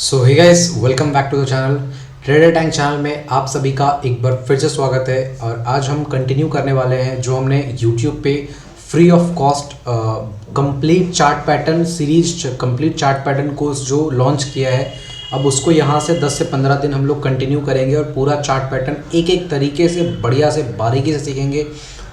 So hey guys, welcome back to the channel. Trader tank channel में आप सभी का एक बार फिर से स्वागत है। और आज हम कंटिन्यू करने वाले हैं जो हमने यूट्यूब पे free of cost complete chart pattern series, complete chart pattern course जो लॉन्च किया है। अब उसको यहाँ से 10 से 15 दिन हम लोग कंटिन्यू करेंगे और पूरा चार्ट पैटर्न एक एक तरीके से बढ़िया से बारीकी से सीखेंगे।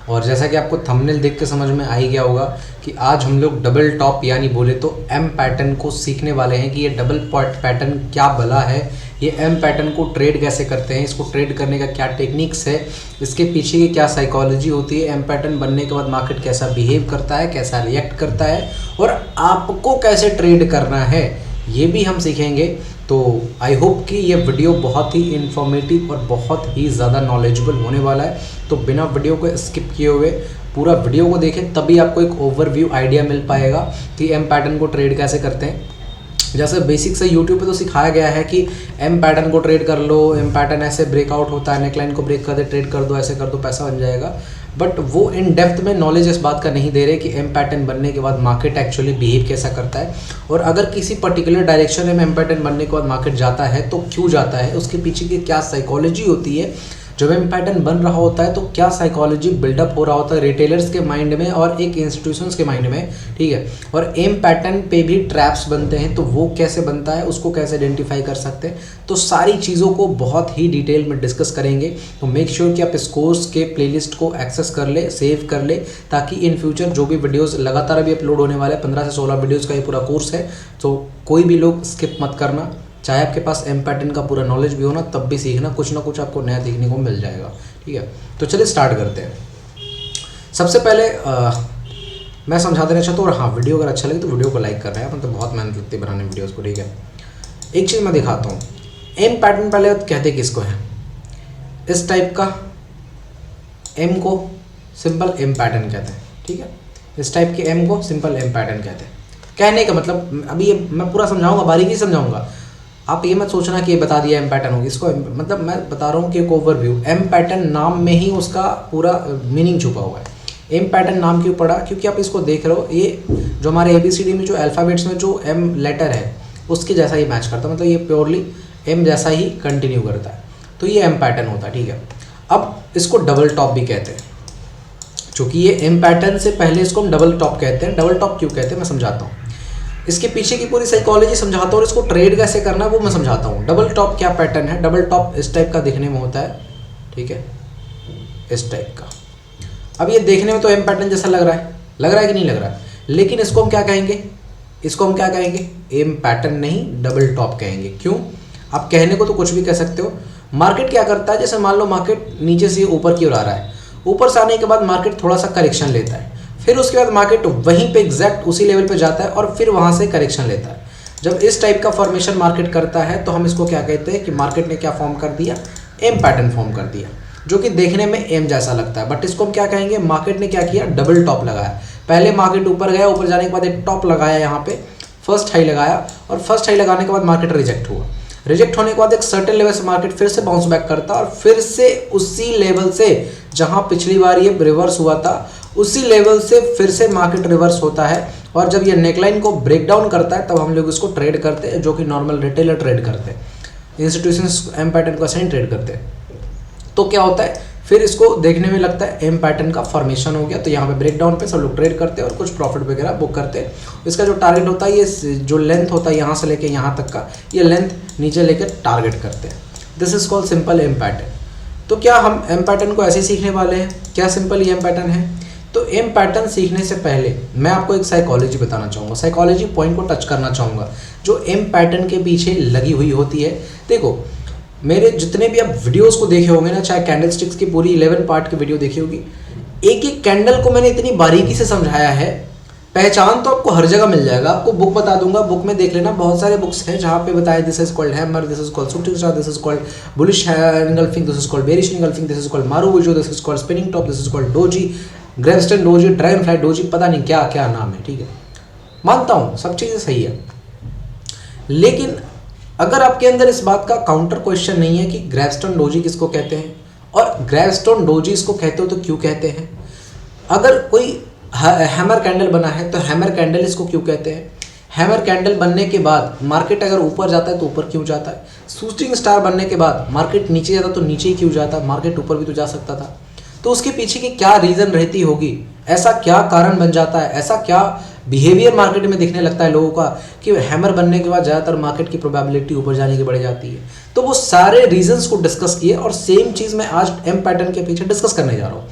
और जैसा कि आपको थंबनेल देख के समझ में आ ही गया होगा कि आज हम लोग डबल टॉप यानी बोले तो एम पैटर्न को सीखने वाले हैं कि ये डबल पैटर्न क्या भला है, ये एम पैटर्न को ट्रेड कैसे करते हैं, इसको ट्रेड करने का क्या टेक्निक्स है, इसके पीछे की क्या साइकोलॉजी होती है, एम पैटर्न बनने के बाद मार्केट कैसा बिहेव करता है, कैसा रिएक्ट करता है और आपको कैसे ट्रेड करना है, ये भी हम सीखेंगे। तो आई होप कि ये वीडियो बहुत ही इन्फॉर्मेटिव और बहुत ही ज़्यादा नॉलेजेबल होने वाला है। तो बिना वीडियो को स्किप किए हुए पूरा वीडियो को देखें, तभी आपको एक ओवरव्यू आइडिया मिल पाएगा कि एम पैटर्न को ट्रेड कैसे करते हैं। जैसे बेसिक से यूट्यूब पे तो सिखाया गया है कि एम पैटर्न को ट्रेड कर लो, एम पैटर्न ऐसे ब्रेकआउट होता है, नेकलाइन को ब्रेक कर दे, ट्रेड कर दो, ऐसे कर दो, पैसा बन जाएगा। बट वो इन डेप्थ में नॉलेज इस बात का नहीं दे रहे कि एम पैटर्न बनने के बाद मार्केट एक्चुअली बिहेव कैसा करता है, और अगर किसी पर्टिकुलर डायरेक्शन में एम पैटर्न बनने के बाद मार्केट जाता है तो क्यों जाता है, उसके पीछे की क्या साइकोलॉजी होती है। जब एम पैटर्न बन रहा होता है तो क्या साइकोलॉजी बिल्डअप हो रहा होता है रिटेलर्स के माइंड में और एक इंस्टीट्यूशंस के माइंड में, ठीक है। और एम पैटर्न पे भी ट्रैप्स बनते हैं, तो वो कैसे बनता है, उसको कैसे आइडेंटिफाई कर सकते हैं। तो सारी चीज़ों को बहुत ही डिटेल में डिस्कस करेंगे। तो मेक श्योर कि आप इस कोर्स के प्लेलिस्ट को एक्सेस कर ले, सेव कर ले, ताकि इन फ्यूचर जो भी वीडियोज़ लगातार अभी अपलोड होने वाले 15 से 16 वीडियोज़ का ये पूरा कोर्स है, तो कोई भी लोग स्किप मत करना। चाहे आपके पास एम पैटर्न का पूरा नॉलेज भी हो ना, तब भी सीखना, कुछ ना कुछ आपको नया देखने को मिल जाएगा, ठीक है। तो चलिए स्टार्ट करते हैं। सबसे पहले मैं समझा देना चाहता हूँ, और हाँ, वीडियो अगर अच्छा लगे तो वीडियो को लाइक कर रहे हैं, मतलब बहुत मेहनत लगती है बनाने वीडियोज़ को, ठीक है। एक चीज़ मैं दिखाता हूँ, एम पैटर्न पहले कहते किसको है, इस टाइप का एम को सिंपल एम पैटर्न कहते हैं, ठीक है। इस टाइप के एम को सिंपल एम पैटर्न कहते हैं। कहने का मतलब, अभी ये मैं पूरा समझाऊंगा, बारीकी समझाऊंगा, आप ये मत सोचना कि ये बता दिया एम पैटर्न होगी इसको, मतलब मैं बता रहा हूँ कि एक ओवरव्यू। एम पैटर्न नाम में ही उसका पूरा मीनिंग छुपा हुआ है। एम पैटर्न नाम क्यों पड़ा, क्योंकि आप इसको देख रहे हो, ये जो हमारे ABCD में जो अल्फ़ाबेट्स में जो एम लेटर है उसके जैसा ही मैच करता है, मतलब ये प्योरली एम जैसा ही कंटिन्यू करता है, तो ये एम पैटर्न होता है, ठीक है। अब इसको डबल टॉप भी कहते हैं, चूँकि ये एम पैटर्न से पहले इसको हम डबल टॉप कहते हैं। डबल टॉप क्यों कहते हैं मैं समझाता हूँ, इसके पीछे की पूरी साइकोलॉजी समझाता हूँ और इसको ट्रेड कैसे करना है वो मैं समझाता हूँ। डबल टॉप क्या पैटर्न है, डबल टॉप इस टाइप का दिखने में होता है, ठीक है, इस टाइप का। अब ये देखने में तो एम पैटर्न जैसा लग रहा है कि नहीं लग रहा है, लेकिन इसको हम क्या कहेंगे, इसको हम क्या कहेंगे, एम पैटर्न नहीं डबल टॉप कहेंगे। क्यों, आप कहने को तो कुछ भी कह सकते हो। मार्केट क्या करता है, जैसे मान लो मार्केट नीचे से ऊपर की ओर आ रहा है, ऊपर से आने के बाद मार्केट थोड़ा सा करेक्शन लेता है, फिर उसके बाद मार्केट वहीं पे एग्जैक्ट उसी लेवल पे जाता है और फिर वहाँ से करेक्शन लेता है। जब इस टाइप का फॉर्मेशन मार्केट करता है तो हम इसको क्या कहते हैं कि मार्केट ने क्या फॉर्म कर दिया, एम पैटर्न फॉर्म कर दिया, जो कि देखने में एम जैसा लगता है। बट इसको हम क्या कहेंगे, मार्केट ने क्या किया, डबल टॉप लगाया। पहले मार्केट ऊपर गया, ऊपर जाने के बाद एक टॉप लगाया, यहाँ पे फर्स्ट हाई लगाया, और फर्स्ट हाई लगाने के बाद मार्केट रिजेक्ट हुआ। रिजेक्ट होने के बाद एक सर्टेन लेवल से मार्केट फिर से बाउंस बैक करता और फिर से उसी लेवल से जहां पिछली बार ये रिवर्स हुआ था उसी लेवल से फिर से मार्केट रिवर्स होता है। और जब ये नेकलाइन को ब्रेक डाउन करता है तब हम लोग इसको ट्रेड करते हैं, जो कि नॉर्मल रिटेलर ट्रेड करते हैं। इंस्टीट्यूशंस एम पैटर्न को ऐसे ही ट्रेड करते हैं। तो क्या होता है, फिर इसको देखने में लगता है एम पैटर्न का फॉर्मेशन हो गया, तो यहाँ पे ब्रेक डाउन पे सब लोग ट्रेड करते हैं और कुछ प्रॉफिट वगैरह बुक करते हैं। इसका जो टारगेट होता है, ये जो लेंथ होता है यहाँ से लेके यहाँ तक का, ये लेंथ नीचे लेके टारगेट करते हैं। This is called simple M pattern. तो क्या हम एम पैटर्न को ऐसे सीखने वाले हैं, क्या सिंपल ये एम पैटर्न है? तो एम पैटर्न सीखने से पहले मैं आपको एक साइकोलॉजी बताना चाहूँगा, साइकोलॉजी पॉइंट को टच करना चाहूँगा जो एम पैटर्न के पीछे लगी हुई होती है। देखो, मेरे जितने भी आप वीडियोस को देखे होंगे ना, चाहे कैंडल स्टिक्स की पूरी 11 पार्ट की वीडियो देखी होगी, एक एक कैंडल को मैंने इतनी बारीकी से समझाया है। पहचान तो आपको हर जगह मिल जाएगा, आपको बुक बता दूंगा, बुक में देख लेना, बहुत सारे बुक्स हैं जहाँ पे बताया this is called hammer, this is called shooting star, this is called bullish engulfing, this is called bearish engulfing, this is called marubozu, this is called spinning top, this is called doji, gravestone doji, dragonfly doji, पता नहीं क्या क्या नाम है, ठीक है। मानता हूँ सब चीज़ें सही है, लेकिन अगर आपके अंदर इस बात का काउंटर क्वेश्चन नहीं है कि ग्रेवस्टोन डोजी किसको कहते हैं और ग्रेवस्टोन डोजी इसको कहते हो तो क्यों कहते हैं, अगर कोई हैमर कैंडल बना है तो हैमर कैंडल इसको क्यों कहते हैं, हैमर कैंडल बनने के बाद मार्केट अगर ऊपर जाता है तो ऊपर क्यों जाता है, शूटिंग स्टार बनने के बाद मार्केट नीचे जाता तो नीचे ही क्यों जाता, मार्केट ऊपर भी तो जा सकता था। तो उसके पीछे की क्या रीज़न रहती होगी, ऐसा क्या कारण बन जाता है, ऐसा क्या बिहेवियर मार्केट में दिखने लगता है लोगों का कि हैमर बनने के बाद ज़्यादातर मार्केट की प्रोबेबिलिटी ऊपर जाने की बढ़ जाती है। तो वो सारे रीजंस को डिस्कस किए और सेम चीज़ मैं आज एम पैटर्न के पीछे डिस्कस करने जा रहा हूँ।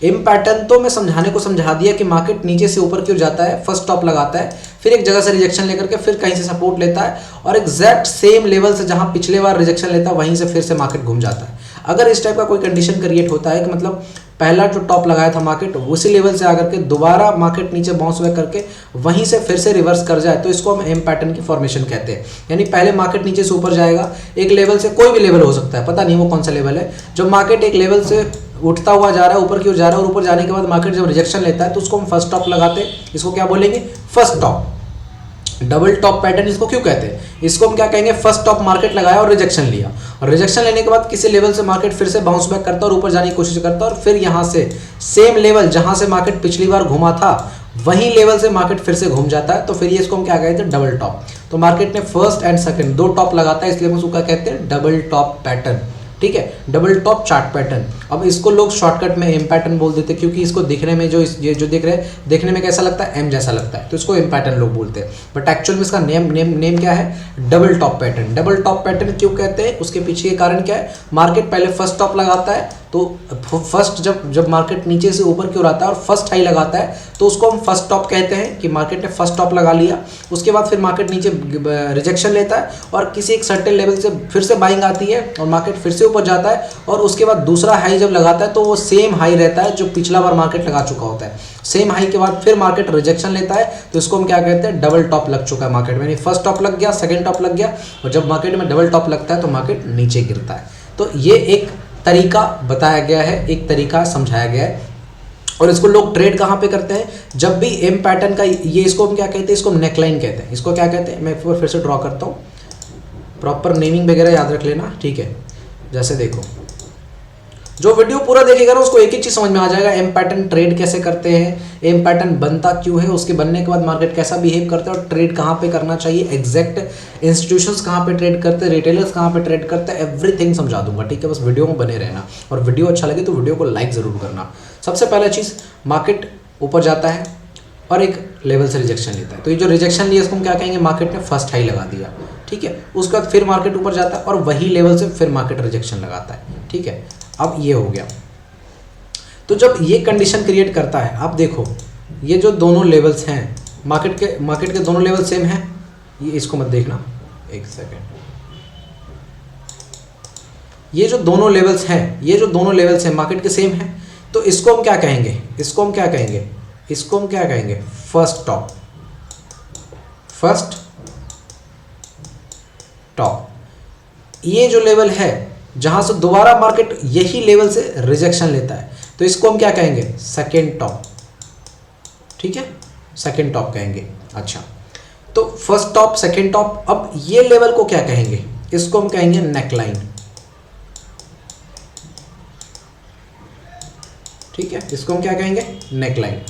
एम पैटर्न तो मैं समझाने को समझा दिया कि मार्केट नीचे से ऊपर क्यों जाता है, फर्स्ट टॉप लगाता है, फिर एक जगह से रिजेक्शन लेकर के फिर कहीं से सपोर्ट लेता है और एग्जैक्ट सेम लेवल से जहां पिछले बार रिजेक्शन लेता है वहीं से फिर से मार्केट घूम जाता है। अगर इस टाइप का कोई कंडीशन क्रिएट होता है कि मतलब पहला जो टॉप लगाया था मार्केट उसी लेवल से आकर के दोबारा मार्केट नीचे बाउंस बैक करके वहीं से फिर से रिवर्स कर जाए तो इसको हम एम पैटर्न की फॉर्मेशन कहते हैं। यानी पहले मार्केट नीचे से ऊपर जाएगा एक लेवल से, कोई भी लेवल हो सकता है, पता नहीं वो कौन सा लेवल है, जब मार्केट एक लेवल से उठता हुआ जा रहा है ऊपर की ओर जा रहा है और ऊपर जाने के बाद मार्केट जब रिजेक्शन लेता है तो उसको हम फर्स्ट टॉप लगाते हैं। इसको क्या बोलेंगे, first top. Double top pattern इसको क्यों कहते हैं, इसको हम क्या कहेंगे, फर्स्ट टॉप मार्केट लगाया और रिजेक्शन लिया और रिजेक्शन लेने के बाद किसी लेवल से मार्केट फिर से बाउंस बैक करता है और ऊपर जाने की कोशिश करता है और फिर यहाँ से सेम लेवल जहाँ से मार्केट पिछली बार घुमा था वहीं लेवल से मार्केट फिर से घूम जाता है। तो फिर ये इसको हम क्या कहते हैं, डबल टॉप। तो मार्केट ने फर्स्ट एंड सेकंड दो टॉप लगाता है इसलिए हम उसको क्या कहते हैं, डबल टॉप पैटर्न। ठीक है, डबल टॉप चार्ट पैटर्न। अब इसको लोग शॉर्टकट में एम पैटर्न बोल देते हैं क्योंकि इसको दिखने में ये जो दिख रहे हैं देखने में कैसा लगता है, एम जैसा लगता है, तो इसको एम पैटर्न लोग बोलते हैं। बट एक्चुअल में इसका नेम क्या है, double top pattern. Double top pattern क्यों कहते हैं, उसके पीछे के कारण क्या है, मार्केट पहले फर्स्ट टॉप लगाता है तो फर्स्ट जब मार्केट नीचे से ऊपर की ओर आता है और फर्स्ट हाई लगाता है तो उसको हम फर्स्ट टॉप कहते हैं कि मार्केट ने फर्स्ट टॉप लगा लिया। उसके बाद फिर मार्केट नीचे रिजेक्शन लेता है और किसी एक सर्टेन लेवल से फिर से बाइंग आती है और मार्केट फिर से ऊपर जाता है और उसके बाद दूसरा हाई जब लगाता है तो वो सेम हाई रहता है जो पिछला बार मार्केट लगा चुका होता है। सेम हाई के बाद फिर मार्केट रिजेक्शन लेता है तो इसको हम क्या कहते हैं, डबल टॉप लग चुका है मार्केट में। यानी फर्स्ट टॉप लग गया, सेकंड टॉप लग गया और जब मार्केट में डबल टॉप लगता है तो मार्केट नीचे गिरता है। तो ये एक तरीका बताया गया है, एक तरीका समझाया गया है। और इसको लोग ट्रेड कहाँ पे करते हैं, जब भी एम पैटर्न का ये इसको हम क्या कहते हैं, इसको नेकलाइन कहते हैं। इसको क्या कहते हैं, मैं फिर से ड्रॉ करता हूँ, प्रॉपर नेमिंग वगैरह याद रख लेना, ठीक है। जैसे देखो, जो वीडियो पूरा देखेगा ना उसको एक ही चीज़ समझ में आ जाएगा, एम पैटर्न ट्रेड कैसे करते हैं, एम पैटर्न बनता क्यों है, उसके बनने के बाद मार्केट कैसा बिहेव करता है और ट्रेड कहाँ पे करना चाहिए, एग्जैक्ट इंस्टीट्यूशंस कहाँ पे ट्रेड करते हैं, रिटेलर्स कहाँ पे ट्रेड करते हैं, एवरीथिंग समझा दूंगा, ठीक है। बस वीडियो में बने रहना और वीडियो अच्छा लगे तो वीडियो को लाइक ज़रूर करना। सबसे पहला चीज़, मार्केट ऊपर जाता है और एक लेवल से रिजेक्शन लेता है, तो ये जो रिजेक्शन लिया इसको हम क्या कहेंगे, मार्केट ने फर्स्ट हाई लगा दिया, ठीक है। उसके बाद फिर मार्केट ऊपर जाता है और वही लेवल से फिर मार्केट रिजेक्शन लगाता है, ठीक है। अब ये हो गया। तो जब ये कंडीशन क्रिएट करता है, आप देखो ये जो दोनों लेवल्स हैं मार्केट के दोनों लेवल सेम हैं, ये इसको मत देखना, एक सेकेंड, ये जो दोनों लेवल्स हैं मार्केट के सेम हैं, तो इसको हम क्या कहेंगे, इसको हम क्या कहेंगे, फर्स्ट टॉप। ये जो लेवल है जहां से दोबारा मार्केट यही लेवल से रिजेक्शन लेता है तो इसको हम क्या कहेंगे, सेकेंड टॉप, ठीक है, सेकेंड टॉप कहेंगे। अच्छा, तो फर्स्ट टॉप, सेकेंड टॉप। अब ये लेवल को क्या कहेंगे, इसको हम कहेंगे नेकलाइन, ठीक है, इसको हम क्या कहेंगे, नेकलाइन।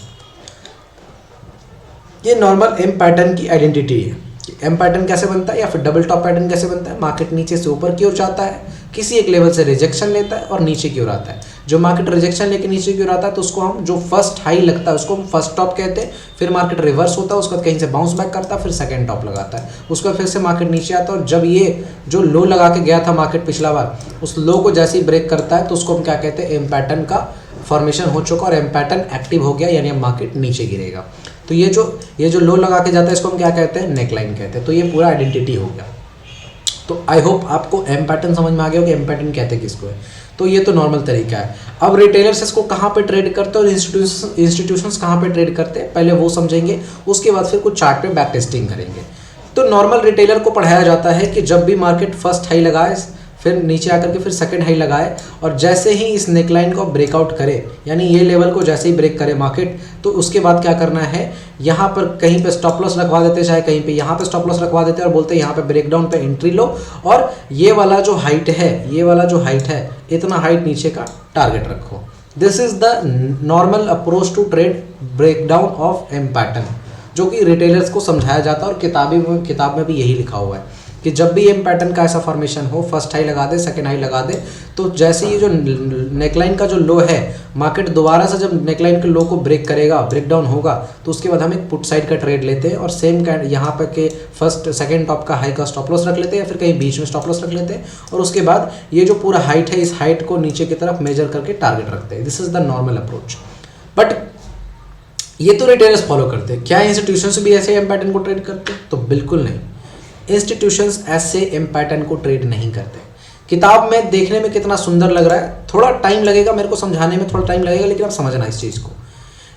ये नॉर्मल एम पैटर्न की आइडेंटिटी है। एम पैटर्न कैसे बनता है या फिर डबल टॉप पैटर्न कैसे बनता है, मार्केट नीचे से ऊपर की ओर जाता है, किसी एक लेवल से रिजेक्शन लेता है और नीचे की ओर आता है। जो मार्केट रिजेक्शन लेके नीचे की ओर आता है तो उसको हम, जो फर्स्ट हाई लगता है उसको हम फर्स्ट टॉप कहते हैं। फिर मार्केट रिवर्स होता है, उसके बाद कहीं से बाउंस बैक करता है, फिर सेकंड टॉप लगाता है, उसके बाद फिर से मार्केट नीचे आता है और जब ये जो लो लगा के गया था मार्केट पिछला बार, उस लो को जैसे ही ब्रेक करता है तो उसको हम क्या कहते हैं, एम पैटर्न का फॉर्मेशन हो चुका और एम पैटर्न एक्टिव हो गया, यानी मार्केट नीचे गिरेगा। तो ये जो लो लगा के जाता है इसको हम क्या कहते हैं, नेकलाइन कहते हैं। तो ये पूरा आइडेंटिटी हो गया। तो आई होप आपको एम पैटर्न समझ में आ गया हो कि एम पैटर्न कहते हैं किसको है। तो ये तो नॉर्मल तरीका है। अब रिटेलर्स इसको कहाँ पे ट्रेड करते हैं और इंस्टीट्यूशंस कहाँ पे ट्रेड करते हैं, पहले वो समझेंगे, उसके बाद फिर कुछ चार्ट पे बैक टेस्टिंग करेंगे। तो नॉर्मल रिटेलर को पढ़ाया जाता है कि जब भी मार्केट फर्स्ट हाई लगाए, फिर नीचे आकर के फिर सेकंड हाई लगाए और जैसे ही इस नेकलाइन को ब्रेकआउट करे, यानी ये लेवल को जैसे ही ब्रेक करे मार्केट, तो उसके बाद क्या करना है, यहाँ पर कहीं पे स्टॉप लॉस रखवा देते, चाहे कहीं पे यहाँ पे स्टॉप लॉस रखवा देते और बोलते हैं यहाँ पे ब्रेकडाउन पे एंट्री लो और ये वाला जो हाइट है इतना हाइट नीचे का टारगेट रखो। This is the normal approach to trade breakdown of M pattern. जो कि रिटेलर्स को समझाया जाता है और किताब में भी यही लिखा हुआ है कि जब भी एम पैटर्न का ऐसा फॉर्मेशन हो, फर्स्ट हाई लगा दे, सेकंड हाई लगा दे, तो जैसे ये जो नेकलाइन का जो लो है, मार्केट दोबारा से जब नेकलाइन के लो को ब्रेक करेगा, ब्रेक डाउन होगा, तो उसके बाद हम एक पुट साइड का ट्रेड लेते हैं और सेम यहाँ पर के फर्स्ट सेकंड टॉप का हाई का स्टॉप लॉस रख लेते हैं या फिर कहीं बीच में स्टॉप लॉस रख लेते हैं और उसके बाद ये जो पूरा हाइट है, इस हाइट को नीचे की तरफ मेजर करके टारगेट रखते हैं। This is the normal approach. But ये तो रिटेलर्स फॉलो करते हैं। क्या इंस्टीट्यूशंस भी ऐसे एम पैटर्न को ट्रेड करते हैं? तो बिल्कुल नहीं। इंस्टीट्यूशंस ऐसे एम पैटर्न को ट्रेड नहीं करते। किताब में देखने में कितना सुंदर लग रहा है, थोड़ा टाइम लगेगा मेरे को समझाने में, थोड़ा टाइम लगेगा, लेकिन आप समझना इस चीज़ को।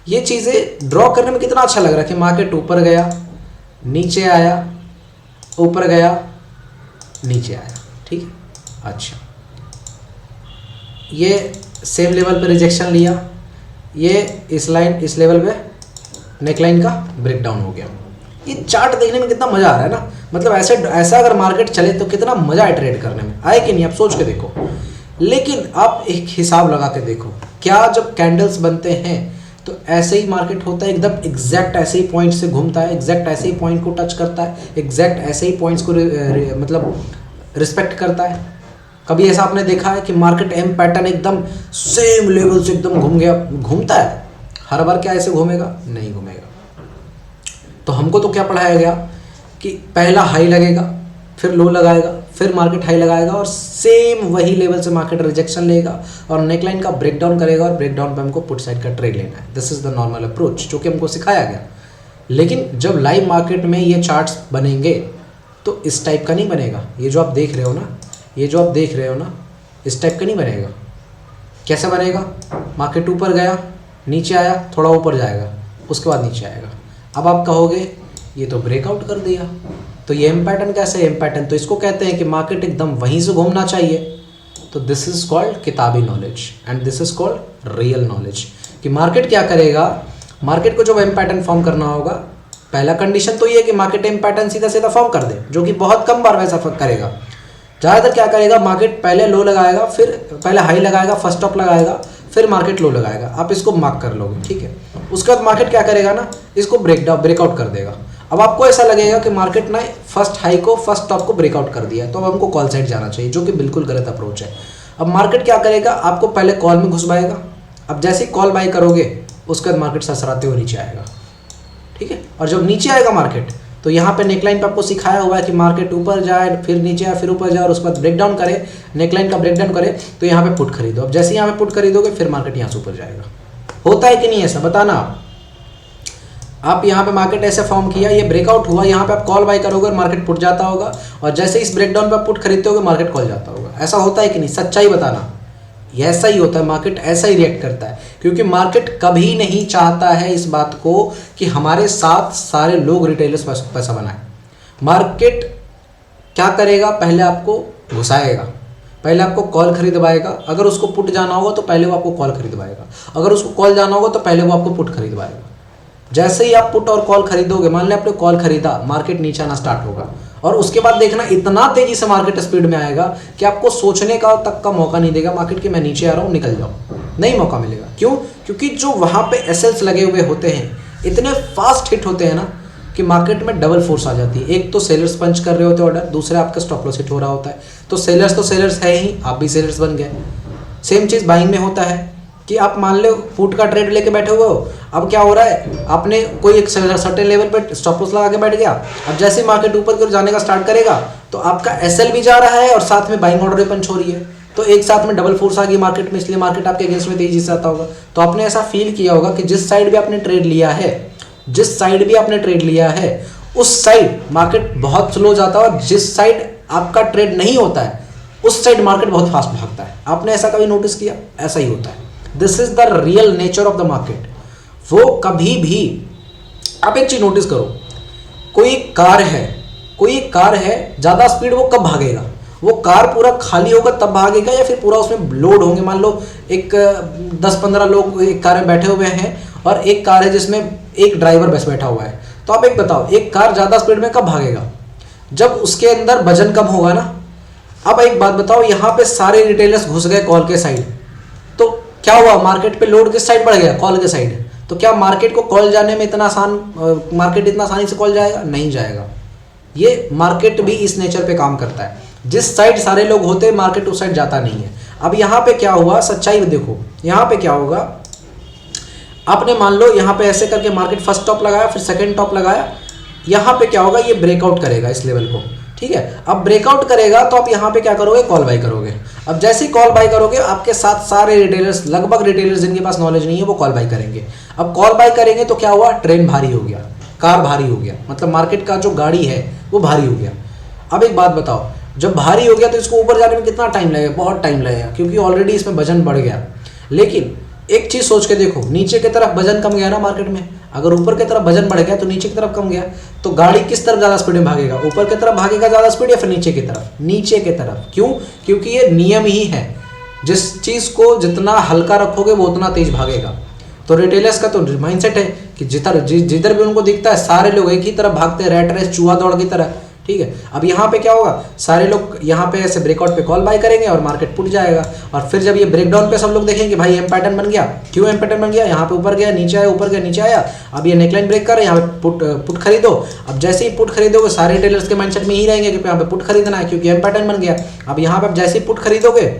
ये चीज़ें ड्रॉ करने में कितना अच्छा लग रहा है कि मार्केट ऊपर गया, नीचे आया, ऊपर गया, नीचे आया, ठीक है। अच्छा, ये सेम लेवल पे रिजेक्शन लिया, ये इस लाइन, इस लेवल पे नेकलाइन का ब्रेकडाउन हो गया। ये चार्ट देखने में कितना मज़ा आ रहा है ना, मतलब ऐसा अगर मार्केट चले तो कितना मज़ा है ट्रेड करने में, आए कि नहीं? आप सोच के देखो। लेकिन आप एक हिसाब लगा के देखो, क्या जब कैंडल्स बनते हैं तो ऐसे ही मार्केट होता है, एकदम एग्जैक्ट ऐसे ही पॉइंट से घूमता है, एग्जैक्ट ऐसे ही पॉइंट को टच करता है, एग्जैक्ट ऐसे ही पॉइंट्स को मतलब रिस्पेक्ट करता है? कभी ऐसा आपने देखा है कि मार्केट एम पैटर्न एकदम सेम लेवल से एकदम घूमता है? हर बार क्या ऐसे घूमेगा? नहीं घूमेगा। तो हमको तो क्या पढ़ाया गया कि पहला हाई लगेगा, फिर लो लगाएगा, फिर मार्केट हाई लगाएगा और सेम वही लेवल से मार्केट रिजेक्शन लेगा और नेकलाइन का ब्रेकडाउन करेगा और ब्रेकडाउन पे हमको पुट साइड का ट्रेड लेना है। This is the normal approach जो कि हमको सिखाया गया। लेकिन जब लाइव मार्केट में ये चार्ट्स बनेंगे तो इस टाइप का नहीं बनेगा। ये जो आप देख रहे हो ना, ये जो आप देख रहे हो ना, इस टाइप का नहीं बनेगा। कैसे बनेगा? मार्केट ऊपर गया, नीचे आया, थोड़ा ऊपर जाएगा, उसके बाद नीचे आएगा। अब आप कहोगे ये तो ब्रेकआउट कर दिया, तो ये एम पैटर्न कैसे? एम पैटर्न तो इसको कहते हैं कि मार्केट एकदम वहीं से घूमना चाहिए। तो दिस इज कॉल्ड किताबी knowledge and this is called real knowledge. कि मार्केट क्या करेगा, मार्केट को जब एम पैटर्न फॉर्म करना होगा, पहला कंडीशन तो ये है कि मार्केट एम पैटर्न सीधा सीधा फॉर्म कर दे, जो कि बहुत कम बार वैसा करेगा। ज़्यादातर क्या करेगा, मार्केट पहले लो लगाएगा, फिर पहले हाई लगाएगा, फर्स्ट टॉप लगाएगा, फिर मार्केट लो लगाएगा। आप इसको मार्क कर लोगे, ठीक है। उसके बाद मार्केट क्या करेगा ना, इसको ब्रेकआउट कर देगा। अब आपको ऐसा लगेगा कि मार्केट ने फर्स्ट हाई को, फर्स्ट टॉप को ब्रेकआउट कर दिया है, तो अब हमको कॉल साइड जाना चाहिए, जो कि बिल्कुल गलत अप्रोच है। अब मार्केट क्या करेगा, आपको पहले कॉल में घुसवाएगा। अब जैसे ही कॉल बाई करोगे, उसके बाद मार्केट ससराते हुए नीचे आएगा, ठीक है। और जब नीचे आएगा मार्केट, तो यहाँ पे नेकलाइन पे आपको सिखाया हुआ है कि मार्केट ऊपर जाए, फिर नीचे आए, फिर ऊपर जाए और उसके बाद ब्रेकडाउन करे, नेकलाइन का ब्रेकडाउन करे, तो यहाँ पे पुट खरीदो। अब जैसे यहाँ पे पुट खरीदोगे, फिर मार्केट यहाँ से ऊपर जाएगा। होता है कि नहीं ऐसा, बताना आप यहाँ पे मार्केट ऐसे फॉर्म किया, ये ब्रेकआउट हुआ, यहाँ पे आप कॉल बाई करोगे, मार्केट पुट जाता होगा, और जैसे इस ब्रेकडाउन पे आप पुट खरीदते होगे, मार्केट कॉल जाता होगा। ऐसा होता है कि नहीं? सच्चाई बताना। ऐसा ही होता है, मार्केट ऐसा ही रिएक्ट करता है, क्योंकि मार्केट कभी नहीं चाहता है इस बात को कि हमारे साथ सारे लोग रिटेलर्स पैसा बनाए। मार्केट क्या करेगा, पहले आपको घुसाएगा, पहले आपको कॉल खरीदवाएगा। अगर उसको पुट जाना होगा तो पहले वो आपको कॉल खरीदवाएगा, अगर उसको कॉल जाना होगा तो पहले वो आपको पुट खरीदवाएगा। जैसे ही आप पुट और कॉल खरीदोगे, मान लें आपने कॉल खरीदा, मार्केट नीचे आना स्टार्ट होगा, और उसके बाद देखना इतना तेजी से मार्केट स्पीड में आएगा कि आपको सोचने का तक का मौका नहीं देगा मार्केट कि मैं नीचे आ रहा हूँ, निकल जाऊँ, नहीं मौका मिलेगा। क्यों? क्योंकि जो वहाँ पे एसएल्स लगे हुए होते हैं, इतने फास्ट हिट होते हैं ना कि मार्केट में डबल फोर्स आ जाती है। एक तो सेलर्स पंच कर रहे होते हैं ऑर्डर, दूसरा आपका स्टॉप लॉस हिट हो रहा होता है। तो सेलर्स है ही, आप भी सेलर्स बन गए। सेम चीज़ बाइंग में होता है कि आप मान लो पुट का ट्रेड लेके बैठे हुए हो, अब क्या हो रहा है, आपने कोई एक सर्टेन लेवल पे स्टॉप लॉस लगा के बैठ गया। अब जैसे मार्केट ऊपर की ओर जाने का स्टार्ट करेगा, तो आपका एसएल भी जा रहा है और साथ में बाइंग ऑर्डर भी पंच हो रही है, तो एक साथ में डबल फोर्स आ गई मार्केट में, इसलिए मार्केट आपके अगेंस्ट में तेजी से आता होगा। तो आपने ऐसा फील किया होगा कि जिस साइड भी आपने ट्रेड लिया है, जिस साइड भी आपने ट्रेड लिया है, उस साइड मार्केट बहुत स्लो जाता है, और जिस साइड आपका ट्रेड नहीं होता है, उस साइड मार्केट बहुत फास्ट भागता है। आपने ऐसा कभी नोटिस किया? ऐसा ही होता है। This is the real nature of the market. वो कभी भी, आप एक चीज नोटिस करो, कोई कार है, ज्यादा स्पीड वो कब भागेगा? वो कार पूरा खाली होगा तब भागेगा, या फिर पूरा उसमें लोड होंगे। मान लो एक 10-15 लोग एक कार में बैठे हुए हैं और एक कार है जिसमें एक ड्राइवर बस बैठा हुआ है, तो आप एक बताओ, एक कार ज्यादा स्पीड में कब भागेगा? जब उसके अंदर वजन कम होगा ना। अब एक बात बताओ, यहाँ पे सारे रिटेलर्स घुस गए कॉल के साइड, तो क्या हुआ? मार्केट पे लोड किस साइड बढ़ गया? कॉल के साइड। तो क्या मार्केट को कॉल जाने में इतना मार्केट इतना आसानी से कॉल जाएगा? नहीं जाएगा। ये मार्केट भी इस नेचर पे काम करता है, जिस साइड सारे लोग होते हैं मार्केट उस साइड जाता नहीं है। अब यहाँ पे क्या हुआ, सच्चाई देखो, यहाँ पे क्या होगा, आपने मान लो यहाँ पे ऐसे करके मार्केट फर्स्ट टॉप लगाया, फिर सेकंड टॉप लगाया, यहाँ पे क्या होगा, ये ब्रेकआउट करेगा इस लेवल को, ठीक है। अब ब्रेकआउट करेगा तो आप यहाँ पे क्या करोगे, कॉल बाय करोगे। अब जैसे ही कॉल बाय करोगे, आपके साथ सारे रिटेलर्स, लगभग रिटेलर्स जिनके पास नॉलेज नहीं है वो कॉल बाय करेंगे। अब कॉल बाय करेंगे तो क्या हुआ, ट्रेन भारी हो गया, कार भारी हो गया, मतलब मार्केट का जो गाड़ी है वो भारी हो गया। अब एक बात बताओ, जब भारी हो गया तो इसको ऊपर जाने में कितना टाइम लगेगा? बहुत टाइम लगेगा, क्योंकि ऑलरेडी इसमें वजन बढ़ गया। लेकिन एक चीज सोच के देखो, नीचे की तरफ वजन कम गया ना मार्केट में, अगर ऊपर की तरफ वजन बढ़ गया तो नीचे की तरफ कम गया, तो गाड़ी किस तरफ ज्यादा स्पीड में भागेगा? ऊपर की तरफ भागेगा ज्यादा स्पीड, या फिर नीचे की तरफ? नीचे की तरफ। क्यों? क्योंकि ये नियम ही है, जिस चीज को जितना हल्का रखोगे वो उतना तेज भागेगा। तो रिटेलर्स का तो माइंडसेट है कि जिधर भी उनको दिखता है सारे लोग एक ही तरफ भागते हैं, रैट रेस, चूहा दौड़ की तरह, ठीक है। अब यहाँ पे क्या होगा, सारे लोग यहाँ पे ऐसे ब्रेकआउट पे कॉल बाय करेंगे और मार्केट पुट जाएगा। और फिर जब ये ब्रेकडाउन पे सब लोग देखेंगे भाई एम पैटर्न बन गया, क्यों एम पैटर्न बन गया, यहाँ पे ऊपर गया नीचे आया, ऊपर गया नीचे आया, अब ये नेकलाइन ब्रेक कर रहे हैं, यहाँ पे पुट खरीदो। अब जैसे ही पुट खरीदोगे, सारे रिटेलर्स के माइंडसेट में ही रहेंगे कि यहाँ पे पुट खरीदना है, क्योंकि एम पैटर्न बन गया। अब यहाँ पे आप जैसे ही पुट खरीदोगे,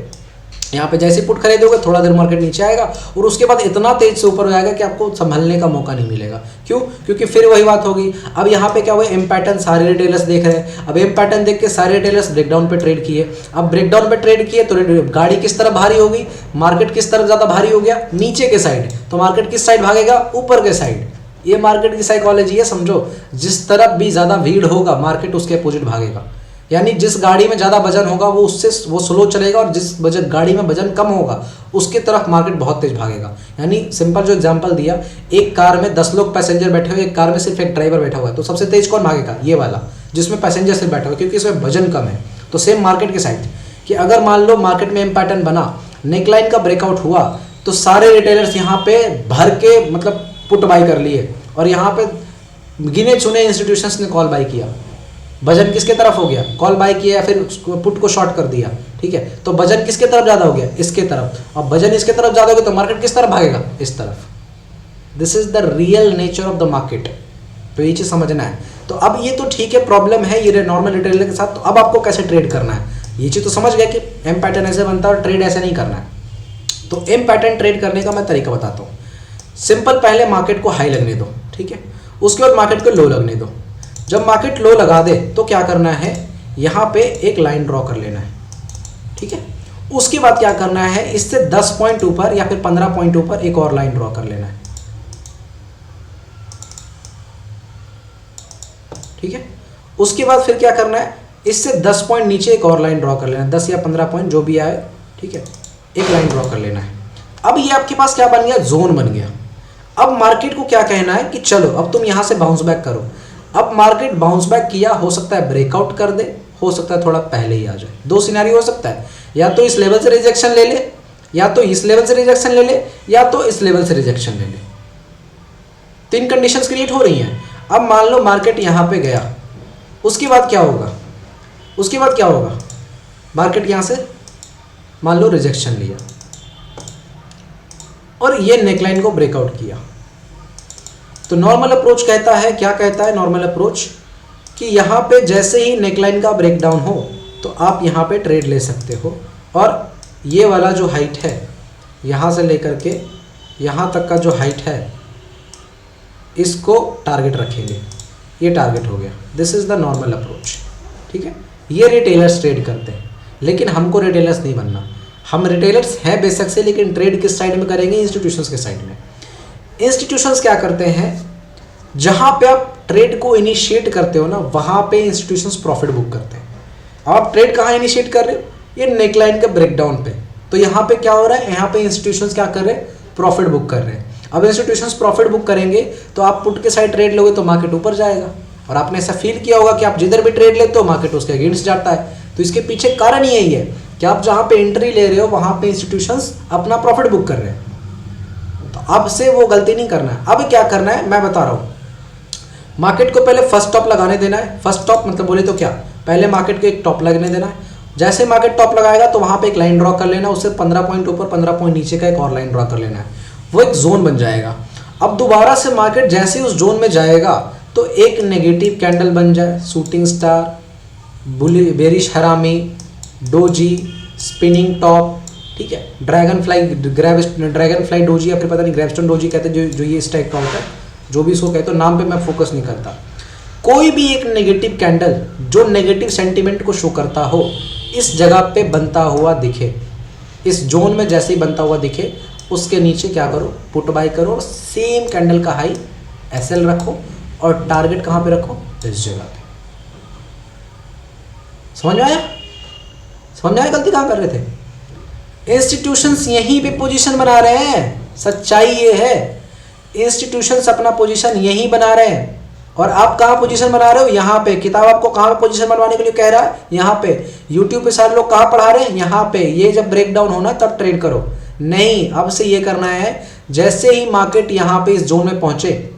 यहाँ पे जैसे पुट खरीदोगे, थोड़ा देर मार्केट नीचे आएगा और उसके बाद इतना तेज से ऊपर हो जाएगा कि आपको संभलने का मौका नहीं मिलेगा। क्यों? क्योंकि फिर वही बात होगी। अब यहाँ पे क्या हुआ, एम पैटर्न सारे रिटेलर्स देख रहे हैं। अब एम पैटर्न देख के सारे रिटेलर्स ब्रेकडाउन पे ट्रेड किए। अब ब्रेकडाउन पे ट्रेड किए तो गाड़ी किस तरफ भारी होगी, मार्केट किस तरफ ज्यादा भारी हो गया, नीचे के साइड। तो मार्केट किस साइड भागेगा, ऊपर के साइड। ये मार्केट की साइकोलॉजी है, समझो। जिस तरफ भी ज्यादा भीड़ होगा मार्केट उसके अपोजिट भागेगा। यानी जिस गाड़ी में ज़्यादा वजन होगा वो स्लो चलेगा, और जिस गाड़ी में वजन कम होगा उसके तरफ मार्केट बहुत तेज भागेगा। यानी सिंपल जो एग्जांपल दिया, एक कार में 10 लोग पैसेंजर बैठे हुए, एक कार में सिर्फ एक ड्राइवर बैठा हुआ है, तो सबसे तेज कौन भागेगा, ये वाला जिसमें पैसेंजर सिर्फ बैठा हुआ है, क्योंकि इसमें वजन कम है। तो सेम मार्केट के साइड कि अगर मान लो मार्केट में एम पैटर्न बना, नेकलाइन का ब्रेकआउट हुआ, तो सारे रिटेलर्स यहाँ पे भर के मतलब पुट बाई कर लिए, और यहाँ पे गिने चुने इंस्टीट्यूशंस ने कॉल बाई किया। वजन किसके तरफ हो गया, कॉल बाय किया या फिर पुट को शॉर्ट कर दिया, ठीक है। तो वजन किसके तरफ ज़्यादा हो गया, इसके तरफ। अब वजन इसके तरफ ज़्यादा हो गया तो मार्केट किस तरफ भागेगा, इस तरफ। This is the real nature of the market. तो ये चीज़ समझना है। तो अब ये तो ठीक है, प्रॉब्लम है ये नॉर्मल रिटेलर के साथ। तो अब आपको कैसे ट्रेड करना है, ये चीज़ तो समझ गया कि एम पैटर्न ऐसे बनता है और ट्रेड ऐसे नहीं करना है। तो एम पैटर्न ट्रेड करने का मैं तरीका बताता हूँ। सिंपल, पहले मार्केट को हाई लगने दो, ठीक है। उसके बाद मार्केट को लो लगने दो। जब मार्केट लो लगा दे तो क्या करना है, यहाँ पे एक लाइन ड्रॉ कर लेना है, ठीक है। उसके बाद क्या करना है, इससे 10 पॉइंट ऊपर या फिर 15 पॉइंट ऊपर एक और लाइन ड्रॉ कर लेना है, ठीक है। उसके बाद फिर क्या करना है, इससे 10 पॉइंट नीचे एक और लाइन ड्रॉ कर लेना है, 10 या 15 पॉइंट जो भी आए, ठीक है। एक लाइन ड्रॉ कर लेना है। अब ये आपके पास क्या बन गया, जोन बन गया। अब मार्केट को क्या कहना है कि चलो अब तुम यहां से बाउंस बैक करो। अब मार्केट बाउंस बैक किया, हो सकता है ब्रेकआउट कर दे, हो सकता है थोड़ा पहले ही आ जाए। दो सिनेरियो हो सकता है, या तो इस लेवल से रिजेक्शन ले ले, या तो इस लेवल से रिजेक्शन ले ले, या तो इस लेवल से रिजेक्शन ले ले। 3 कंडीशंस क्रिएट हो रही हैं। अब मान लो मार्केट यहाँ पे गया, उसके बाद क्या होगा, उसके बाद क्या होगा, मार्केट यहाँ से मान लो रिजेक्शन लिया और ये नेकलाइन को ब्रेकआउट किया। तो नॉर्मल अप्रोच कहता है, क्या कहता है नॉर्मल अप्रोच, कि यहाँ पे जैसे ही नेकलाइन का ब्रेकडाउन हो तो आप यहाँ पे ट्रेड ले सकते हो, और ये वाला जो हाइट है यहाँ से लेकर के यहाँ तक का जो हाइट है इसको टारगेट रखेंगे। ये टारगेट हो गया। This is the normal approach, ठीक है। ये रिटेलर्स ट्रेड करते हैं, लेकिन हमको रिटेलर्स नहीं बनना। हम रिटेलर्स हैं बेशक से, लेकिन ट्रेड किस साइड में करेंगे, इंस्टीट्यूशंस के साइड में। इंस्टीट्यूशंस क्या करते हैं, जहां पे आप ट्रेड को इनिशिएट करते हो ना, वहां पे इंस्टीट्यूशंस प्रॉफिट बुक करते हैं। अब आप ट्रेड कहाँ इनिशिएट कर रहे हो, ये नेकलाइन के ब्रेकडाउन पे। तो यहाँ पे क्या हो रहा है, यहाँ पे इंस्टीट्यूशंस क्या कर रहे हैं, प्रॉफिट बुक कर रहे हैं। अब इंस्टीट्यूशंस प्रॉफिट बुक करेंगे तो आप पुट के साइड ट्रेड लोगे तो मार्केट ऊपर जाएगा। और आपने ऐसा फील किया होगा कि आप जिधर भी ट्रेड लेते हो मार्केट उसके अगेंस्ट जाता है। तो इसके पीछे कारण यही है कि आप जहाँ पे एंट्री ले रहे हो वहाँ पे इंस्टीट्यूशंस अपना प्रॉफिट बुक कर रहे हैं। तो अब से वो गलती नहीं करना है। अब क्या करना है मैं बता रहा हूँ। मार्केट को पहले फर्स्ट टॉप लगाने देना है। फर्स्ट टॉप मतलब बोले तो क्या, पहले मार्केट को एक टॉप लगने देना है। जैसे मार्केट टॉप लगाएगा तो वहाँ पे एक लाइन ड्रॉ कर लेना, उससे 15 पॉइंट ऊपर 15 पॉइंट नीचे का एक और लाइन ड्रॉ कर लेना है। वो एक जोन बन जाएगा। अब दोबारा से मार्केट जैसे ही उस जोन में जाएगा तो एक नेगेटिव कैंडल बन जाए, शूटिंग स्टार, बेरिश हरामी, डोजी, स्पिनिंग टॉप, ठीक है, ड्रैगन फ्लाई डोजी या फिर पता नहीं ग्रेवस्टोन डोजी कहते हैं, जो ये इस टाइप का होता है, जो भी इसको कहते हो, नाम पे मैं फोकस नहीं करता। कोई भी एक नेगेटिव कैंडल जो नेगेटिव सेंटीमेंट को शो करता हो, इस जगह पे बनता हुआ दिखे, इस जोन में जैसे ही बनता हुआ दिखे, उसके नीचे क्या करो, पुट बाय करो और सेम कैंडल का हाई एसएल रखो और टारगेट कहाँ पे रखो, इस जगह पे। समझ में आया? समझ में आया गलती कहाँ कर रहे थे? इंस्टीट्यूशंस यहीं पे पोजीशन बना रहे हैं, सच्चाई ये है, इंस्टीट्यूशंस अपना पोजीशन यहीं बना रहे हैं। और आप कहाँ पोजीशन बना रहे हो? यहाँ पे। किताब आपको कहाँ पे पोजीशन बनवाने के लिए कह रहा है? यहाँ पे। यूट्यूब पे सारे लोग कहाँ पढ़ा रहे हैं? यहाँ पे। ये जब ब्रेक डाउन होना तब ट्रेड करो, नहीं अब से ये करना है, जैसे ही मार्केट यहाँ पे इस जोन में पहुंचे,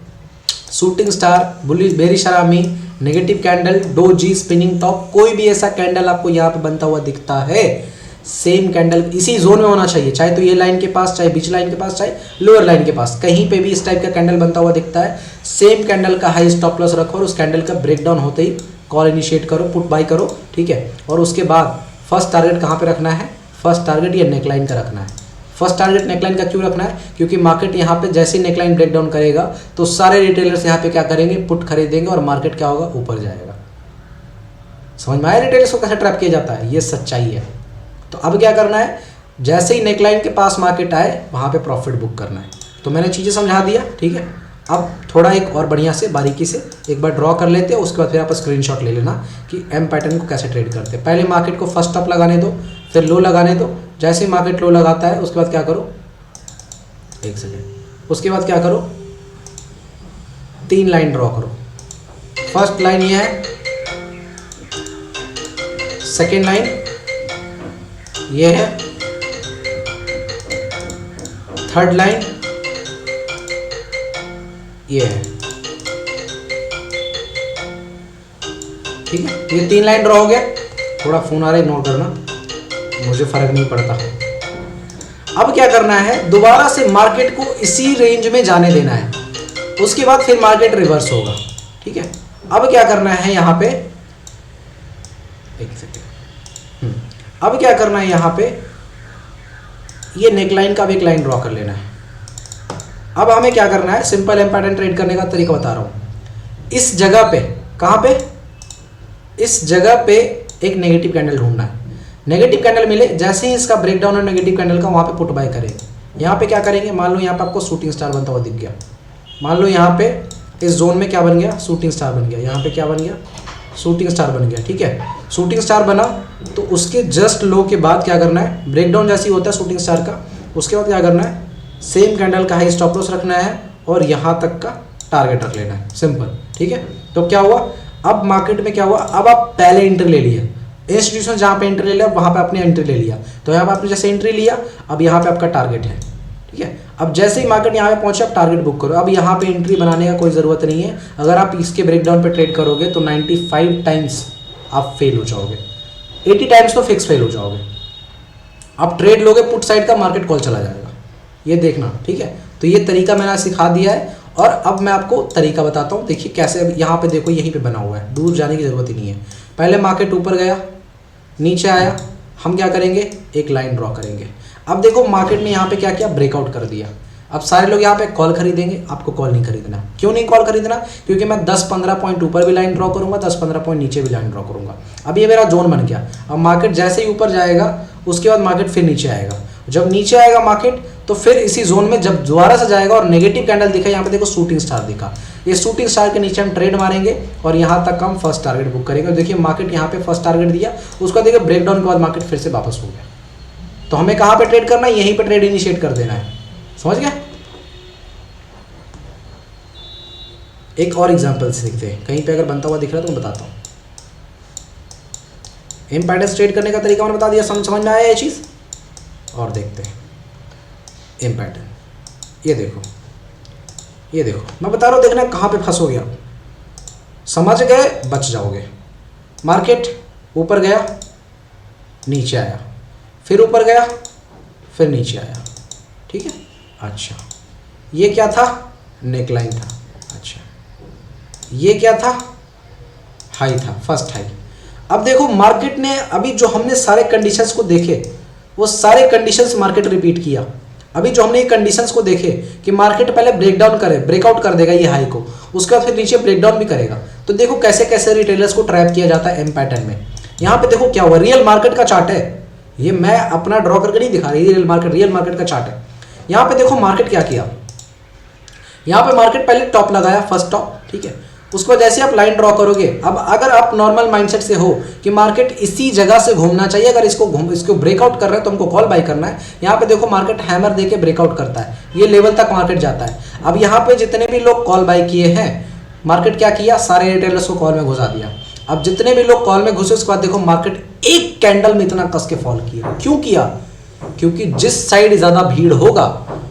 शूटिंग स्टार, बेरिश हरामी, negative candle, doji, spinning top, कोई भी ऐसा कैंडल आपको यहाँ पे बनता हुआ दिखता है, सेम कैंडल इसी जोन में होना चाहिए, चाहे तो ये लाइन के पास, चाहे बीच लाइन के पास, चाहे लोअर लाइन के पास, कहीं पे भी इस टाइप का कैंडल बनता हुआ दिखता है, सेम कैंडल का हाई स्टॉप लॉस रखो और उस कैंडल का ब्रेकडाउन होते ही कॉल इनिशिएट करो, पुट बाई करो, ठीक है। और उसके बाद फर्स्ट टारगेट कहाँ पे रखना है? फर्स्ट टारगेट ये नेकलाइन का रखना है। फर्स्ट टारगेट नेकलाइन का क्यों रखना है? क्योंकि मार्केट यहाँ पे जैसे ही नेकलाइन ब्रेकडाउन करेगा तो सारे रिटेलर्स यहाँ पे क्या करेंगे, पुट खरीदेंगे और मार्केट क्या होगा, ऊपर जाएगा। समझ में आया रिटेलर्स को कैसे ट्रैप किया जाता है? ये सच्चाई है। तो अब क्या करना है, जैसे ही नेकलाइन के पास मार्केट आए वहाँ पे प्रॉफिट बुक करना है। तो मैंने चीज़ें समझा दिया, ठीक है। अब थोड़ा एक और बढ़िया से बारीकी से एक बार ड्रॉ कर लेते हैं, उसके बाद फिर आप स्क्रीनशॉट ले लेना कि एम पैटर्न को कैसे ट्रेड करते हैं। पहले मार्केट को फर्स्ट टॉप लगाने दो, फिर लो लगाने दो। जैसे ही मार्केट लो लगाता है उसके बाद क्या करो, एक सेकेंड, उसके बाद क्या करो, 3 लाइन ड्रॉ करो। फर्स्ट लाइन ये है, सेकेंड लाइन ये है, थर्ड लाइन ये है, ठीक है। ये 3 लाइन ड्रॉ हो गया। थोड़ा फोन आ रहा है, इग्नोर करना, मुझे फर्क नहीं पड़ता। अब क्या करना है, दोबारा से मार्केट को इसी रेंज में जाने देना है, उसके बाद फिर मार्केट रिवर्स होगा, ठीक है। अब क्या करना है यहाँ पे, एक सेकेंड, अब क्या करना है यहाँ पे, ये नेकलाइन का भी एक लाइन ड्रॉ कर लेना है। अब हमें क्या करना है, सिंपल एम पैटर्न ट्रेड करने का तरीका बता रहा हूँ। इस जगह पे, कहाँ पे, इस जगह पे एक नेगेटिव कैंडल ढूंढना है। नेगेटिव कैंडल मिले, जैसे ही इसका ब्रेकडाउन है नेगेटिव कैंडल का, वहाँ पे पुट बाय करेंगे। यहाँ पे क्या करेंगे, मान लो यहाँ पे आपको शूटिंग स्टार बनता हुआ दिख गया, मान लो यहाँ पे इस जोन में क्या बन गया, शूटिंग स्टार बन गया। यहाँ पे क्या बन गया, शूटिंग स्टार बन गया, ठीक है। शूटिंग स्टार बना तो उसके जस्ट लो के बाद क्या करना है, ब्रेकडाउन जैसे ही होता है शूटिंग स्टार का, उसके बाद क्या करना है, सेम कैंडल का हाई स्टॉप लॉस रखना है और यहाँ तक का टारगेट रख लेना है, सिंपल, ठीक है। तो क्या हुआ, अब मार्केट में क्या हुआ, अब आप पहले एंट्री ले लिया, इंस्टीट्यूशन जहाँ पे एंट्री ले लिया वहाँ पे आपने एंट्री ले लिया, तो यहाँ पे आपने जैसे एंट्री लिया, अब यहाँ पे आपका टारगेट है, ठीक है। अब जैसे ही मार्केट यहाँ पे पहुंचे आप टारगेट बुक करो। अब यहाँ पे एंट्री बनाने का कोई ज़रूरत नहीं है, अगर आप इसके ब्रेकडाउन पे ट्रेड करोगे तो 95 टाइम्स आप फेल हो जाओगे, 80 टाइम्स तो फिक्स फेल हो जाओगे। आप ट्रेड लोगे पुट साइड का, मार्केट कॉल चला जाएगा, ये देखना, ठीक है। तो ये तरीका मैंने सिखा दिया है और अब मैं आपको तरीका बताता हूँ। देखिए कैसे, अब यहाँ पे देखो यहीं पे बना हुआ है, दूर जाने की ज़रूरत ही नहीं है। पहले मार्केट ऊपर गया, नीचे आया, हम क्या करेंगे, एक लाइन ड्रॉ करेंगे। अब देखो मार्केट ने यहाँ पे क्या किया, ब्रेकआउट कर दिया। अब सारे लोग यहाँ पे कॉल खरीदेंगे, आपको कॉल नहीं खरीदना। क्यों नहीं कॉल खरीदना, क्योंकि मैं 10-15 पॉइंट ऊपर भी लाइन ड्रॉ करूँगा, 10-15 पॉइंट नीचे भी लाइन ड्रॉ करूँगा। अब ये मेरा जोन बन गया। अब मार्केट जैसे ही ऊपर जाएगा उसके बाद मार्केट फिर नीचे आएगा, जब नीचे आएगा मार्केट तो फिर इसी जोन में जब दोबारा से जाएगा और नेगेटिव कैंडल दिखा, यहाँ पे देखो शूटिंग स्टार दिखा, ये शूटिंग स्टार के नीचे हम ट्रेड मारेंगे और यहाँ तक हम फर्स्ट टारगेट बुक करेंगे। और देखिए मार्केट यहाँ पे फर्स्ट टारगेट दिया, उसका देखिए ब्रेकडाउन के बाद मार्केट फिर से वापस हो गया। तो हमें कहाँ पे ट्रेड करना है, यहीं पे ट्रेड इनिशिएट कर देना है, समझ गए। एक और एग्जांपल से देखते हैं, कहीं पे अगर बनता हुआ दिख रहा है तो मैं बताता हूँ। एम पैटर्न ट्रेड करने का तरीका मैंने बता दिया, समझ में आया ये चीज़। और देखते हैं एम पैटर्न, ये देखो, ये देखो, मैं बता रहा हूँ, देखना कहाँ पे फंसोगे आप, समझ गए बच जाओगे। मार्केट ऊपर गया, नीचे आया, फिर ऊपर गया, फिर नीचे आया, ठीक है। अच्छा ये क्या था, नेकलाइन था। अच्छा, ये क्या था? हाई था, फर्स्ट हाई। अब देखो मार्केट ने अभी जो हमने सारे कंडीशंस को देखे वो सारे कंडीशंस मार्केट रिपीट किया। अभी जो हमने ये कंडीशंस को देखे कि मार्केट पहले ब्रेकडाउन करे, ब्रेकआउट कर देगा ये हाई को, उसके बाद फिर नीचे ब्रेकडाउन भी करेगा। तो देखो कैसे कैसे रिटेलर्स को ट्रैप किया जाता है एम पैटर्न में। यहाँ पे देखो क्या हुआ, रियल मार्केट का चार्ट है ये, मैं अपना ड्रॉ करके नहीं दिखा रही, रियल मार्केट का चार्ट है। यहाँ पे देखो मार्केट क्या किया, यहाँ पे मार्केट पहले टॉप लगाया, फर्स्ट टॉप, ठीक है। उसके बाद जैसे आप लाइन ड्रॉ करोगे, अब अगर आप नॉर्मल माइंडसेट से हो कि मार्केट इसी जगह से घूमना चाहिए, अगर इसको ब्रेकआउट कर रहा है तो हमको कॉल बाई करना है। यहाँ पे देखो मार्केट हैमर देके ब्रेकआउट करता है, ये लेवल तक मार्केट जाता है। अब यहाँ पे जितने भी लोग कॉल बाई किए हैं, मार्केट क्या किया, सारे रिटेलर्स को कॉल में घुसा दिया। अब जितने भी लोग कॉल में घुसे उसके बाद देखो मार्केट एक कैंडल में इतना कस के फॉल किया। क्यों किया? क्योंकि जिस साइड ज्यादा भीड़ होगा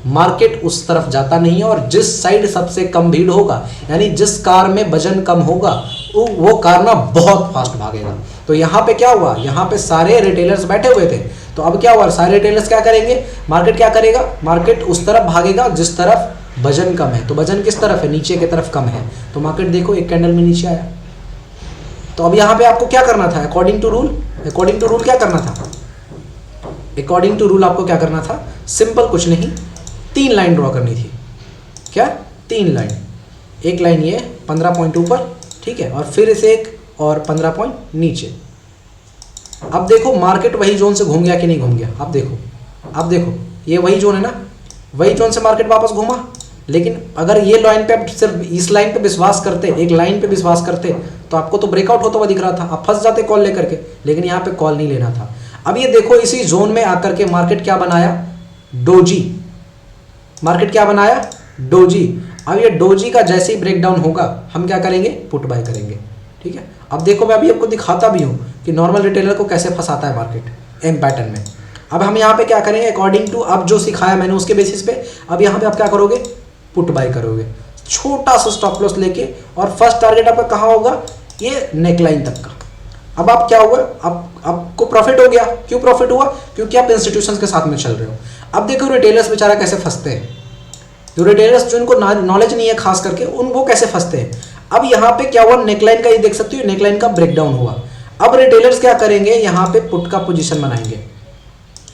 मार्केट उस तरफ जाता नहीं है, और जिस साइड सबसे कम भीड़ होगा यानी जिस कार में वजन कम होगा वो कार ना बहुत फास्ट भागेगा। तो यहाँ पे क्या हुआ, यहाँ पे सारे रिटेलर्स बैठे हुए थे, तो अब क्या हुआ, सारे रिटेलर्स क्या करेंगे, मार्केट क्या करेगा, मार्केट उस तरफ भागेगा जिस तरफ वजन कम है। तो वजन किस तरफ है, नीचे की तरफ कम है। तो मार्केट देखो एक कैंडल में नीचे आया। तो अब यहाँ पे आपको क्या करना था, अकॉर्डिंग टू रूल क्या करना था, अकॉर्डिंग टू रूल आपको क्या करना था, सिंपल कुछ नहीं, 3 लाइन ड्रॉ करनी थी। क्या? 3 लाइन, एक लाइन ये 15 पॉइंट ऊपर, ठीक है, और फिर इसे एक और 15 पॉइंट नीचे। अब देखो मार्केट वही जोन से घूम गया कि नहीं घूम गया, अब देखो ये वही जोन है ना, वही जोन से मार्केट वापस घूमा। लेकिन अगर ये लाइन पे आप सिर्फ इस लाइन पे विश्वास करते, एक लाइन पे विश्वास करते, तो आपको तो ब्रेकआउट होता हुआ दिख रहा था, आप फंस जाते कॉल लेकर के। लेकिन यहाँ पे कॉल नहीं लेना था। अब ये देखो इसी जोन में आकर के मार्केट क्या बनाया, डोजी। मार्केट क्या बनाया, डोजी। अब ये डोजी का जैसे ही ब्रेकडाउन होगा हम क्या करेंगे, पुट बाय करेंगे, ठीक है। अब देखो मैं अभी आपको दिखाता भी हूँ कि नॉर्मल रिटेलर को कैसे फंसाता है मार्केट एम पैटर्न में। अब हम यहाँ पे क्या करेंगे, अकॉर्डिंग टू अब जो सिखाया मैंने उसके बेसिस पे अब यहाँ पे आप क्या करोगे, पुट बाय करोगे, छोटा सा स्टॉप लॉस लेके, और फर्स्ट टारगेट आपका कहाँ होगा, ये नेकलाइन तक का। अब आप क्या हुआ, अब आपको प्रॉफिट हो गया। क्यों प्रॉफिट हुआ, क्योंकि आप इंस्टीट्यूशंस के साथ में चल रहे हो। अब देखो रिटेलर्स बेचारा कैसे फंसते हैं, जो रिटेलर्स जो इनको नॉलेज नहीं है खास करके वो कैसे फंसते हैं। अब यहाँ पे क्या हुआ, नेकलाइन का ये देख सकते हो, नेकलाइन का ब्रेकडाउन हुआ। अब रिटेलर्स क्या करेंगे, यहाँ पे पुट का पोजीशन बनाएंगे,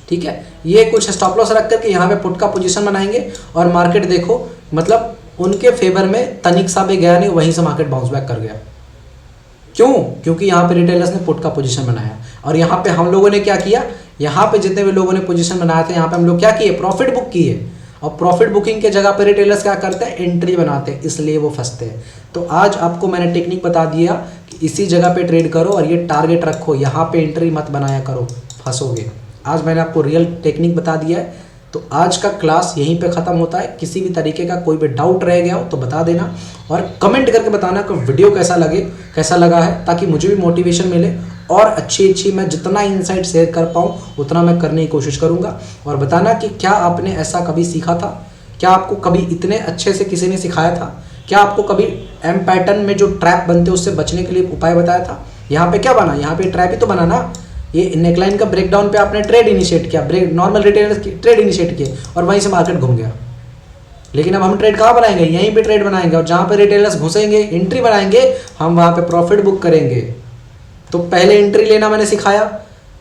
ठीक है। ये कुछ स्टॉप लॉस रख करके यहाँ पे पुट का पोजीशन बनाएंगे, और मार्केट देखो मतलब उनके फेवर में तनिक सा भी गया नहीं, वहीं से मार्केट बाउंस बैक कर गया। क्यों? क्योंकि यहाँ पे रिटेलर्स ने पुट का पोजीशन बनाया। और यहाँ पे हम लोगों ने क्या किया, यहाँ पे जितने भी लोगों ने पोजीशन बनाया था, यहाँ पे हम लोग क्या किए, प्रॉफिट बुक किए। और प्रॉफिट बुकिंग के जगह पे रिटेलर्स क्या करते हैं, एंट्री बनाते हैं, इसलिए वो फंसते हैं। तो आज आपको मैंने टेक्निक बता दिया कि इसी जगह पे ट्रेड करो और ये टारगेट रखो, यहाँ पे एंट्री मत बनाया करो, फंसोगे। आज मैंने आपको रियल टेक्निक बता दिया है। तो आज का क्लास यहीं पे ख़त्म होता है। किसी भी तरीके का कोई भी डाउट रह गया हो तो बता देना, और कमेंट करके बताना कि वीडियो कैसा लगा है, ताकि मुझे भी मोटिवेशन मिले और अच्छी मैं जितना इनसाइट शेयर कर पाऊँ उतना मैं करने की कोशिश करूँगा। और बताना कि क्या आपने ऐसा कभी सीखा था, क्या आपको कभी इतने अच्छे से किसी ने सिखाया था, क्या आपको कभी एम पैटर्न में जो ट्रैप बनते हैं उससे बचने के लिए उपाय बताया था। यहाँ पे क्या बना, यहाँ पे ट्रैप ही तो बना ना। ये नेकलाइन का ब्रेकडाउन पे आपने ट्रेड इनिशिएट किया, नॉर्मल रिटेलर्स की ट्रेड इनिशिएट किए, और वहीं से मार्केट घूम गया। लेकिन अब हम ट्रेड कहाँ बनाएंगे, यहीं पे ट्रेड बनाएंगे, और जहाँ पे रिटेलर्स घुसेंगे एंट्री बनाएंगे, हम वहाँ पे प्रॉफिट बुक करेंगे। तो पहले एंट्री लेना मैंने सिखाया,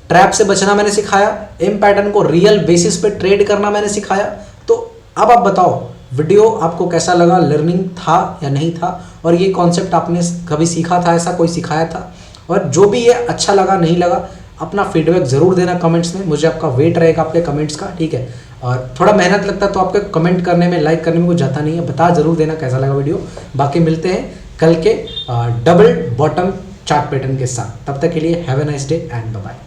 ट्रैप से बचना मैंने सिखाया, एम पैटर्न को रियल बेसिस पे ट्रेड करना मैंने सिखाया। तो अब आप बताओ वीडियो आपको कैसा लगा, लर्निंग था या नहीं था, और ये कॉन्सेप्ट आपने कभी सीखा था, ऐसा कोई सिखाया था, और जो भी ये अच्छा लगा नहीं लगा अपना फीडबैक ज़रूर देना कमेंट्स में। मुझे आपका वेट रहेगा आपके कमेंट्स का, ठीक है। और थोड़ा मेहनत लगता है तो आपके कमेंट करने में, लाइक करने में कुछ जाता नहीं है, बता ज़रूर देना कैसा लगा वीडियो। बाकी मिलते हैं कल के डबल बॉटम चार्ट पैटर्न के साथ, तब तक के लिए have a nice day and bye bye.